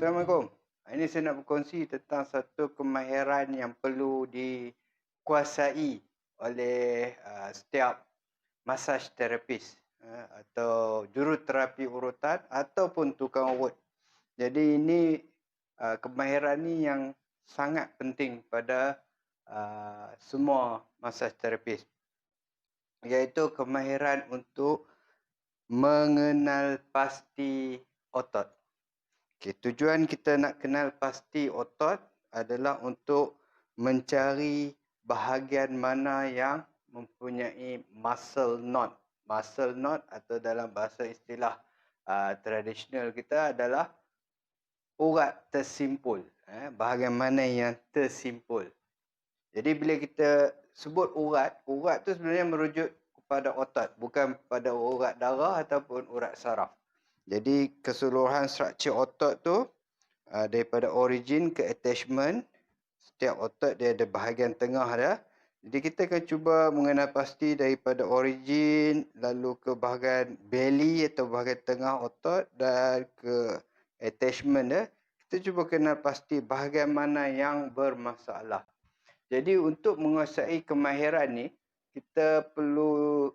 Assalamualaikum. Ini saya nak berkongsi tentang satu kemahiran yang perlu dikuasai oleh setiap massage therapist atau juruterapi urutan ataupun tukang urut. Jadi ini kemahiran ni yang sangat penting pada semua massage therapist, iaitu kemahiran untuk mengenal pasti otot. Okay, tujuan kita nak kenal pasti otot adalah untuk mencari bahagian mana yang mempunyai muscle knot. Muscle knot atau dalam bahasa istilah tradisional kita adalah urat tersimpul. Bahagian mana yang tersimpul. Jadi bila kita sebut urat, urat tu sebenarnya merujuk kepada otot, bukan pada urat darah ataupun urat saraf. Jadi keseluruhan struktur otot tu daripada origin ke attachment, setiap otot dia ada bahagian tengah dia. Jadi kita akan cuba mengenal pasti daripada origin lalu ke bahagian belly atau bahagian tengah otot dan ke attachment dia. Kita cuba kenal pasti bahagian mana yang bermasalah. Jadi untuk menguasai kemahiran ni, kita perlu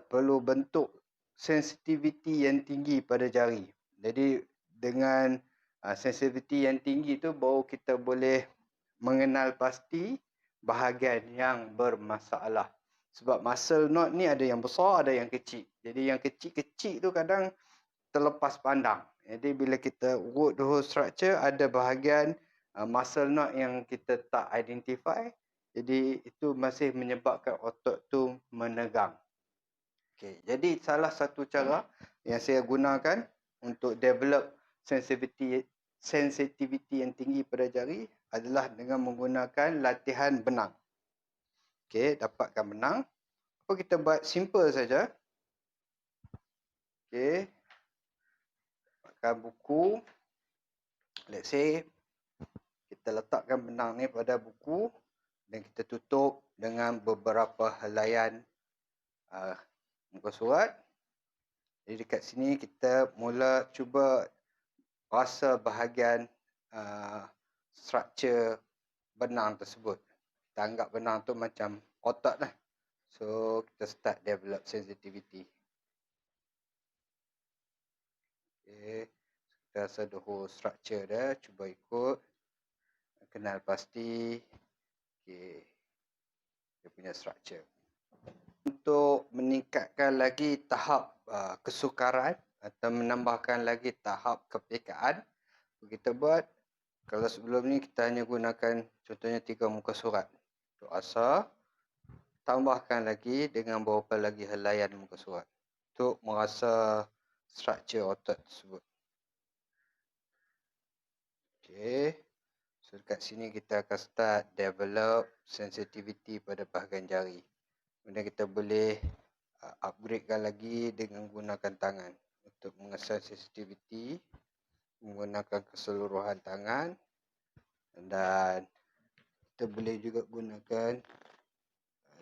perlu bentuk sensitivity yang tinggi pada jari. Jadi dengan sensitivity yang tinggi tu baru kita boleh mengenal pasti bahagian yang bermasalah. Sebab muscle knot ni ada yang besar, ada yang kecil. Jadi yang kecil-kecil tu kadang terlepas pandang. Jadi bila kita urut the whole structure, ada bahagian muscle knot yang kita tak identify. Jadi itu masih menyebabkan otot tu menegang. Okay, jadi salah satu cara yang saya gunakan untuk develop sensitivity yang tinggi pada jari adalah dengan menggunakan latihan benang. Okay, dapatkan benang. Apa kita buat simple saja. Okay, dapatkan buku. Let's say kita letakkan benang ni pada buku dan kita tutup dengan beberapa helaian muka surat. Jadi dekat sini kita mula cuba rasa bahagian struktur benang tersebut. Kita anggap benang tu macam otot lah. So kita start develop sensitivity. Okay. Kita rasa the whole structure dia. Cuba ikut. Kenal pasti. Okay. Dia punya structure. Untuk meningkatkan lagi tahap kesukaran atau menambahkan lagi tahap kepekaan, kita buat, kalau sebelum ni kita hanya gunakan contohnya 3 muka surat untuk asal, tambahkan lagi dengan beberapa lagi helaian muka surat untuk merasa struktur otot tersebut. Okay. So dekat sini kita akan start develop sensitivity pada bahagian jari. Kemudian kita boleh upgradekan lagi dengan gunakan tangan untuk mengesan sensitivity, menggunakan keseluruhan tangan, dan kita boleh juga gunakan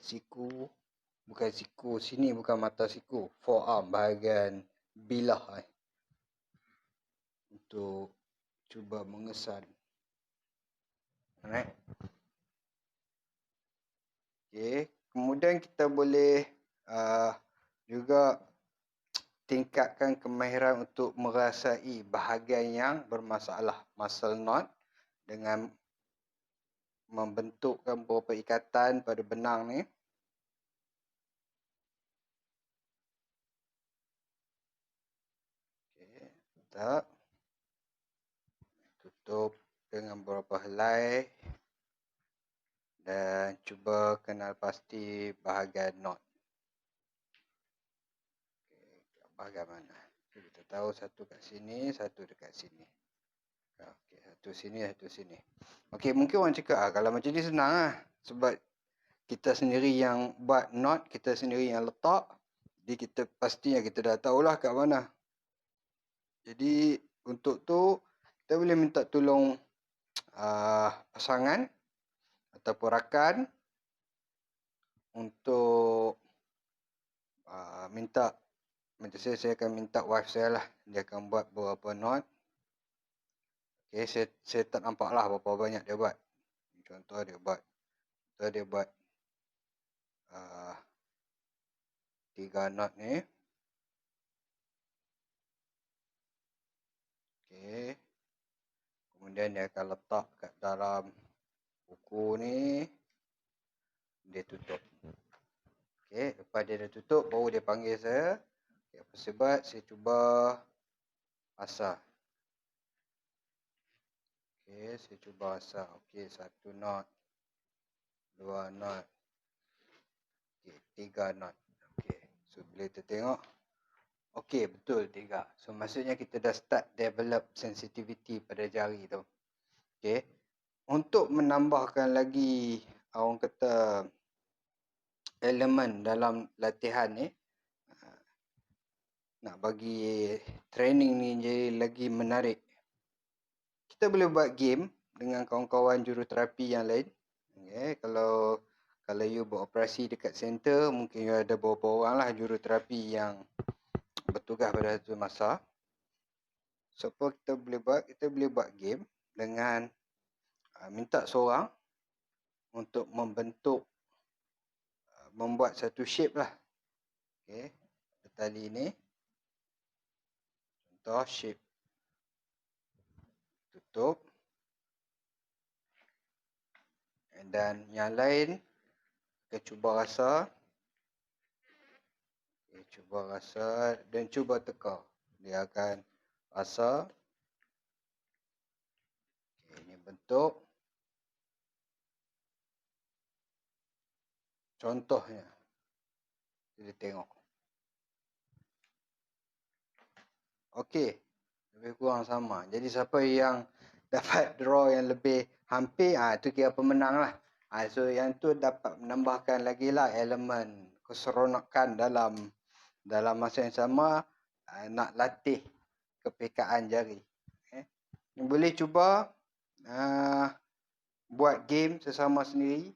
siku, bukan siku sini, bukan mata siku, forearm, bahagian bilah untuk cuba mengesan. Alright. Okay. Kemudian kita boleh juga tingkatkan kemahiran untuk merasai bahagian yang bermasalah, muscle knot, dengan membentukkan beberapa ikatan pada benang ni. Okay. Tutup dengan beberapa helai dan cuba kenal pasti bahagian knot. Okay, bahagian mana? Kita tahu satu kat sini, satu dekat sini. Okay, satu sini, satu sini. Okay, mungkin orang cakap kalau macam ni senang lah. Sebab kita sendiri yang buat knot, kita sendiri yang letak. Jadi kita pastinya kita dah tahulah kat mana. Jadi untuk tu kita boleh minta tolong pasangan ataupun rakan untuk minta, macam saya akan minta wife saya lah, dia akan buat beberapa knot Okay, saya tak nampak lah berapa banyak dia buat. Contoh dia buat 3 knot ni. Okay. Kemudian dia akan letak kat dalam buku ni. Dia tutup. Okay, lepas dia dah tutup, baru dia panggil saya. Okay, apa sebab saya cuba asah. Okay, saya cuba asah. Okay, 1 knot. 2 knot. Okay, 3 knot. Okay, so bila kita tengok. Okay, betul 3. So maksudnya kita dah start develop sensitivity pada jari tu. Okay. Untuk menambahkan lagi orang kata elemen dalam latihan ni, nak bagi training ni jadi lagi menarik, kita boleh buat game dengan kawan-kawan juruterapi yang lain. Okay. Kalau you beroperasi dekat center, mungkin you ada beberapa orang lah juruterapi yang bertugas pada satu masa. So apa kita boleh buat? Kita boleh buat game dengan minta seorang untuk membuat satu shape lah. Okay. Tali ni. Contoh shape. Tutup. Dan yang lain, kita cuba rasa. Okay, cuba rasa dan cuba teka. Dia akan rasa. Okay, ini bentuk. Contohnya. Kita tengok. Okey. Lebih kurang sama. Jadi siapa yang dapat draw yang lebih hampir, itu kira pemenang lah. So yang tu dapat menambahkan lagi lah elemen keseronokan dalam masa yang sama, nak latih kepekaan jari. Boleh cuba buat game sesama sendiri.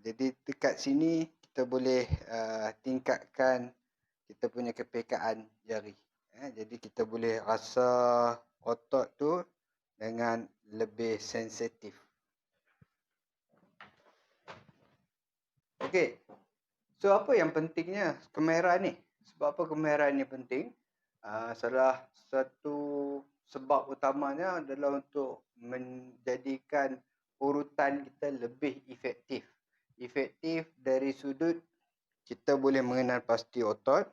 Jadi dekat sini kita boleh tingkatkan kita punya kepekaan jari. Jadi kita boleh rasa otot tu dengan lebih sensitif. Okey. So apa yang pentingnya kamera ni? Sebab apa kamera ni penting? Salah satu sebab utamanya adalah untuk menjadikan urutan kita lebih efektif. Efektif dari sudut kita boleh mengenal pasti otot,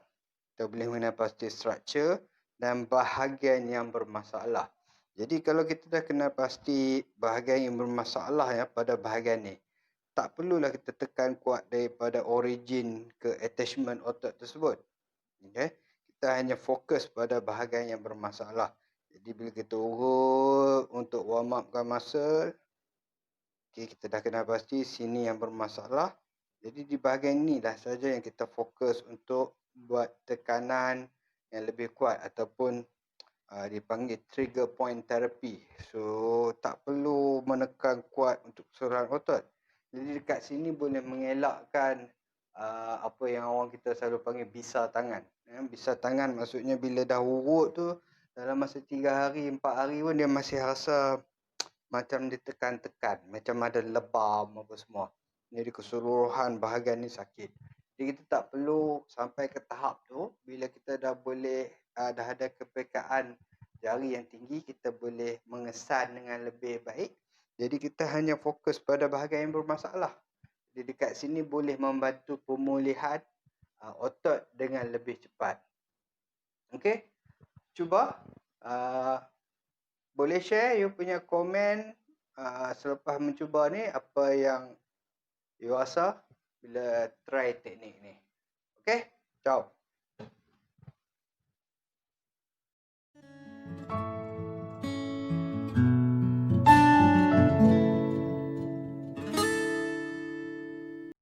kita boleh mengenal pasti struktur dan bahagian yang bermasalah. Jadi kalau kita dah kenal pasti bahagian yang bermasalah pada bahagian ni, tak perlulah kita tekan kuat daripada origin ke attachment otot tersebut. Okay? Kita hanya fokus pada bahagian yang bermasalah. Jadi bila kita urut untuk warm upkan muscle, okay, kita dah kenal pasti sini yang bermasalah. Jadi di bahagian ni dah saja yang kita fokus untuk buat tekanan yang lebih kuat ataupun dipanggil trigger point therapy. So tak perlu menekan kuat untuk keseluruhan otot. Jadi dekat sini boleh mengelakkan apa yang orang kita selalu panggil bisa tangan. Bisa tangan maksudnya bila dah urut tu dalam masa 3 hari, 4 hari pun dia masih rasa macam ditekan-tekan, macam ada lebam apa semua. Jadi keseluruhan bahagian ni sakit. Jadi kita tak perlu sampai ke tahap tu. Bila kita dah boleh, dah ada kepekaan jari yang tinggi, kita boleh mengesan dengan lebih baik. Jadi kita hanya fokus pada bahagian yang bermasalah. Jadi dekat sini boleh membantu pemulihan otot dengan lebih cepat. Okey, cuba. Boleh share you punya komen selepas mencuba ni, apa yang you rasa bila try teknik ni. Okay, ciao.